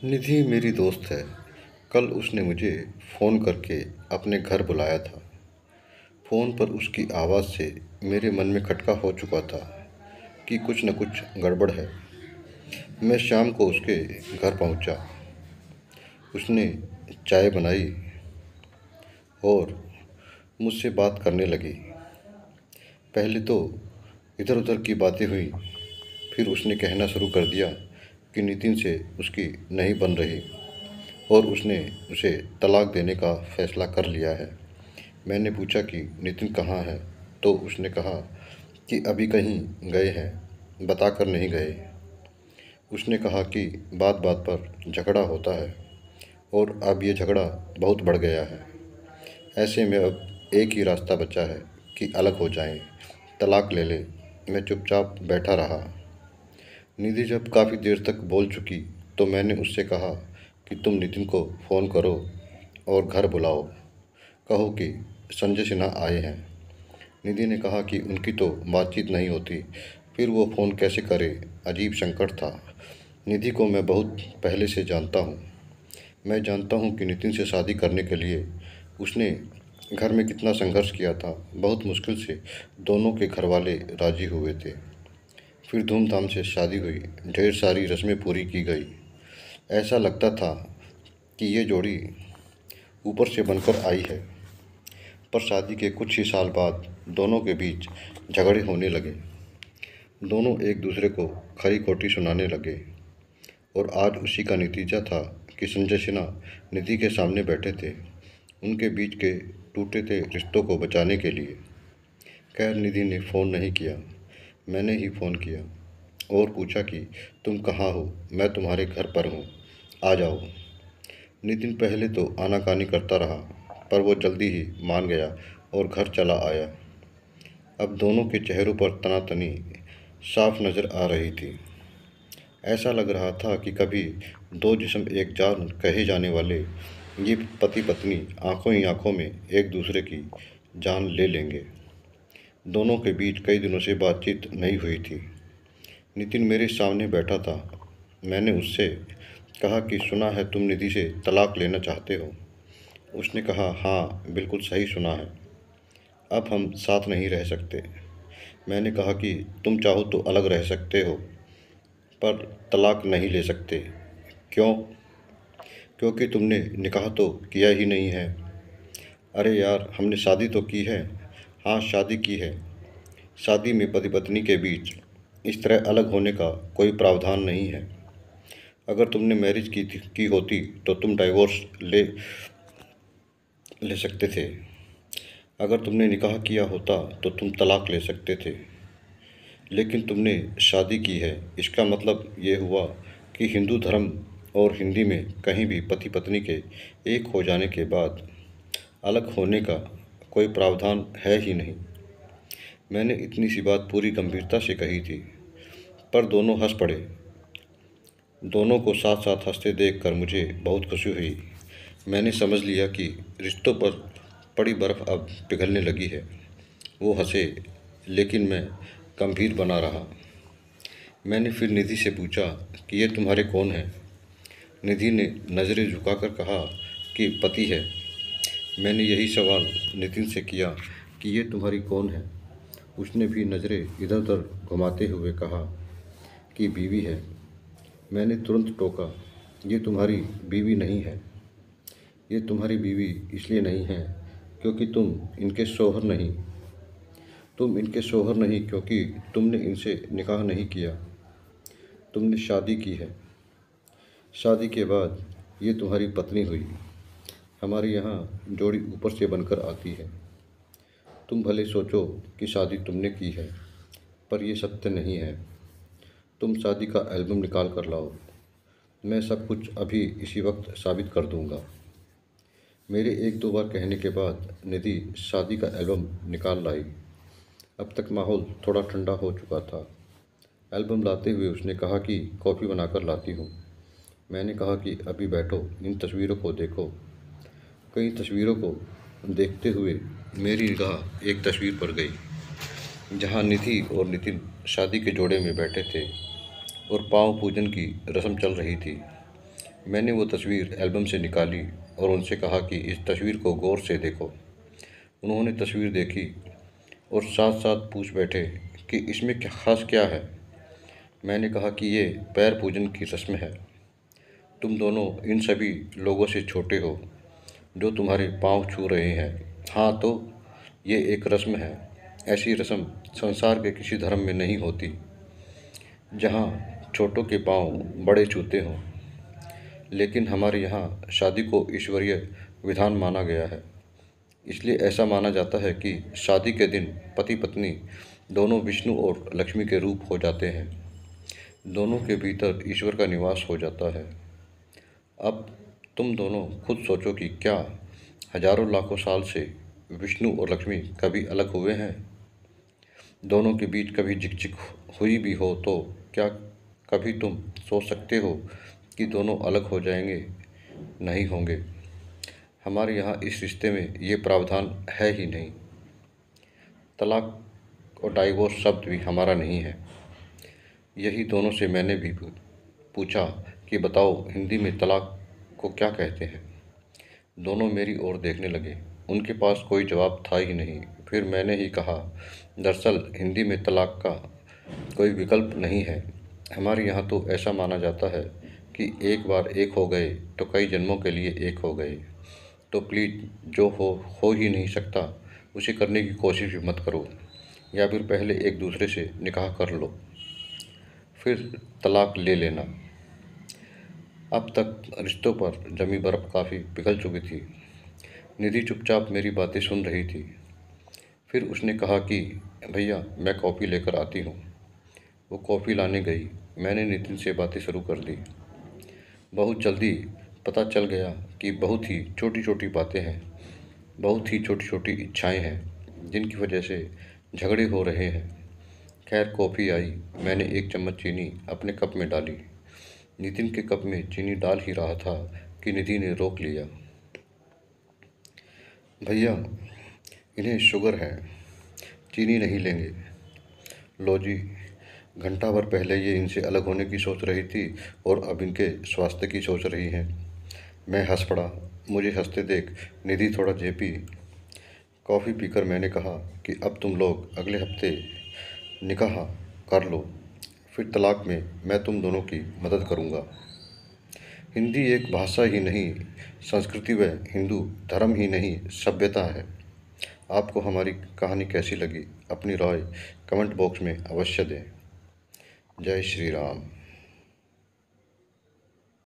निधि मेरी दोस्त है। कल उसने मुझे फ़ोन करके अपने घर बुलाया था। फ़ोन पर उसकी आवाज़ से मेरे मन में खटका हो चुका था कि कुछ न कुछ गड़बड़ है। मैं शाम को उसके घर पहुंचा। उसने चाय बनाई और मुझसे बात करने लगी। पहले तो इधर उधर की बातें हुई, फिर उसने कहना शुरू कर दिया कि नितिन से उसकी नहीं बन रही और उसने उसे तलाक देने का फ़ैसला कर लिया है। मैंने पूछा कि नितिन कहाँ है, तो उसने कहा कि अभी कहीं गए हैं, बताकर नहीं गए। उसने कहा कि बात बात पर झगड़ा होता है और अब ये झगड़ा बहुत बढ़ गया है। ऐसे में अब एक ही रास्ता बचा है कि अलग हो जाएं, तलाक ले लें। मैं चुपचाप बैठा रहा। निधि जब काफ़ी देर तक बोल चुकी तो मैंने उससे कहा कि तुम नितिन को फ़ोन करो और घर बुलाओ, कहो कि संजय सिन्हा आए हैं। निधि ने कहा कि उनकी तो बातचीत नहीं होती, फिर वो फ़ोन कैसे करे। अजीब संकट था। निधि को मैं बहुत पहले से जानता हूँ। मैं जानता हूँ कि नितिन से शादी करने के लिए उसने घर में कितना संघर्ष किया था। बहुत मुश्किल से दोनों के घर वाले राज़ी हुए थे। फिर धूमधाम से शादी हुई, ढेर सारी रस्में पूरी की गई। ऐसा लगता था कि ये जोड़ी ऊपर से बनकर आई है। पर शादी के कुछ ही साल बाद दोनों के बीच झगड़े होने लगे। दोनों एक दूसरे को खरी खोटी सुनाने लगे और आज उसी का नतीजा था कि संजय सिन्हा निधि के सामने बैठे थे, उनके बीच के टूटे थे रिश्तों को बचाने के लिए। खैर निधि ने फ़ोन नहीं किया, मैंने ही फ़ोन किया और पूछा कि तुम कहाँ हो, मैं तुम्हारे घर पर हूँ, आ जाओ। नितिन पहले तो आनाकानी करता रहा, पर वो जल्दी ही मान गया और घर चला आया। अब दोनों के चेहरों पर तनातनी साफ नज़र आ रही थी। ऐसा लग रहा था कि कभी दो जिस्म एक जान कहे जाने वाले ये पति पत्नी आंखों ही आंखों में एक दूसरे की जान ले लेंगे। दोनों के बीच कई दिनों से बातचीत नहीं हुई थी। नितिन मेरे सामने बैठा था। मैंने उससे कहा कि सुना है तुम निधि से तलाक लेना चाहते हो। उसने कहा हाँ, बिल्कुल सही सुना है। अब हम साथ नहीं रह सकते। मैंने कहा कि तुम चाहो तो अलग रह सकते हो, पर तलाक नहीं ले सकते। क्यों? क्योंकि तुमने निकाह तो किया ही नहीं है। अरे यार, हमने शादी तो की है। हाँ, शादी की है। शादी में पति पत्नी के बीच इस तरह अलग होने का कोई प्रावधान नहीं है। अगर तुमने मैरिज की होती तो तुम डाइवोर्स ले ले सकते थे। अगर तुमने निकाह किया होता तो तुम तलाक ले सकते थे। लेकिन तुमने शादी की है, इसका मतलब ये हुआ कि हिंदू धर्म और हिंदी में कहीं भी पति पत्नी के एक हो जाने के बाद अलग होने का कोई प्रावधान है ही नहीं। मैंने इतनी सी बात पूरी गंभीरता से कही थी, पर दोनों हंस पड़े। दोनों को साथ साथ हंसते देखकर मुझे बहुत खुशी हुई। मैंने समझ लिया कि रिश्तों पर पड़ी बर्फ़ अब पिघलने लगी है। वो हंसे, लेकिन मैं गंभीर बना रहा। मैंने फिर निधि से पूछा कि ये तुम्हारे कौन हैं? निधि ने नज़रें झुकाकर कहा कि पति है। मैंने यही सवाल नितिन से किया कि ये तुम्हारी कौन है? उसने भी नज़रें इधर उधर घुमाते हुए कहा कि बीवी है। मैंने तुरंत टोका, ये तुम्हारी बीवी नहीं है। ये तुम्हारी बीवी इसलिए नहीं है क्योंकि तुम इनके शौहर नहीं। तुम इनके शौहर नहीं क्योंकि तुमने इनसे निकाह नहीं किया, तुमने शादी की है। शादी के बाद ये तुम्हारी पत्नी हुई। हमारे यहाँ जोड़ी ऊपर से बनकर आती है। तुम भले सोचो कि शादी तुमने की है, पर यह सत्य नहीं है। तुम शादी का एल्बम निकाल कर लाओ, मैं सब कुछ अभी इसी वक्त साबित कर दूंगा। मेरे एक दो बार कहने के बाद निधि शादी का एल्बम निकाल लाई। अब तक माहौल थोड़ा ठंडा हो चुका था। एल्बम लाते हुए उसने कहा कि कॉफ़ी बनाकर लाती हूँ। मैंने कहा कि अभी बैठो, इन तस्वीरों को देखो। कई तस्वीरों को देखते हुए मेरी निगाह एक तस्वीर पर गई, जहाँ निधि और नितिन शादी के जोड़े में बैठे थे और पाँव पूजन की रस्म चल रही थी। मैंने वो तस्वीर एल्बम से निकाली और उनसे कहा कि इस तस्वीर को गौर से देखो। उन्होंने तस्वीर देखी और साथ साथ पूछ बैठे कि इसमें क्या ख़ास क्या है। मैंने कहा कि ये पैर पूजन की रस्म है। तुम दोनों इन सभी लोगों से छोटे हो जो तुम्हारे पाँव छू रहे हैं। हाँ, तो ये एक रस्म है। ऐसी रस्म संसार के किसी धर्म में नहीं होती जहाँ छोटों के पाँव बड़े छूते हों। लेकिन हमारे यहाँ शादी को ईश्वरीय विधान माना गया है। इसलिए ऐसा माना जाता है कि शादी के दिन पति पत्नी दोनों विष्णु और लक्ष्मी के रूप हो जाते हैं। दोनों के भीतर ईश्वर का निवास हो जाता है। अब तुम दोनों खुद सोचो कि क्या हजारों लाखों साल से विष्णु और लक्ष्मी कभी अलग हुए हैं? दोनों के बीच कभी झिकझिक हुई भी हो तो क्या कभी तुम सोच सकते हो कि दोनों अलग हो जाएंगे? नहीं होंगे। हमारे यहाँ इस रिश्ते में ये प्रावधान है ही नहीं। तलाक और डाइवोर्स शब्द भी हमारा नहीं है। यही दोनों से मैंने भी पूछा कि बताओ हिंदी में तलाक को क्या कहते हैं। दोनों मेरी ओर देखने लगे। उनके पास कोई जवाब था ही नहीं। फिर मैंने ही कहा, दरअसल हिंदी में तलाक का कोई विकल्प नहीं है। हमारे यहाँ तो ऐसा माना जाता है कि एक बार एक हो गए तो कई जन्मों के लिए एक हो गए। तो प्लीज़ जो हो ही नहीं सकता उसे करने की कोशिश भी मत करो, या फिर पहले एक दूसरे से निकाह कर लो, फिर तलाक ले लेना। अब तक रिश्तों पर जमी बर्फ़ काफ़ी पिघल चुकी थी। निधि चुपचाप मेरी बातें सुन रही थी। फिर उसने कहा कि भैया मैं कॉफ़ी लेकर आती हूँ। वो कॉफ़ी लाने गई। मैंने नितिन से बातें शुरू कर दी। बहुत जल्दी पता चल गया कि बहुत ही छोटी छोटी बातें हैं, बहुत ही छोटी छोटी इच्छाएं हैं जिनकी वजह से झगड़े हो रहे हैं। खैर कॉफ़ी आई। मैंने एक चम्मच चीनी अपने कप में डाली। नितिन के कप में चीनी डाल ही रहा था कि निधि ने रोक लिया। भैया इन्हें शुगर है, चीनी नहीं लेंगे। लो जी, घंटा भर पहले ये इनसे अलग होने की सोच रही थी और अब इनके स्वास्थ्य की सोच रही हैं। मैं हंस पड़ा। मुझे हंसते देख निधि थोड़ा झेपी। कॉफ़ी पीकर मैंने कहा कि अब तुम लोग अगले हफ्ते निकाह कर लो, फिर तलाक में मैं तुम दोनों की मदद करूँगा। हिंदी एक भाषा ही नहीं, संस्कृति व हिंदू धर्म ही नहीं, सभ्यता है। आपको हमारी कहानी कैसी लगी? अपनी राय कमेंट बॉक्स में अवश्य दें। जय श्री राम।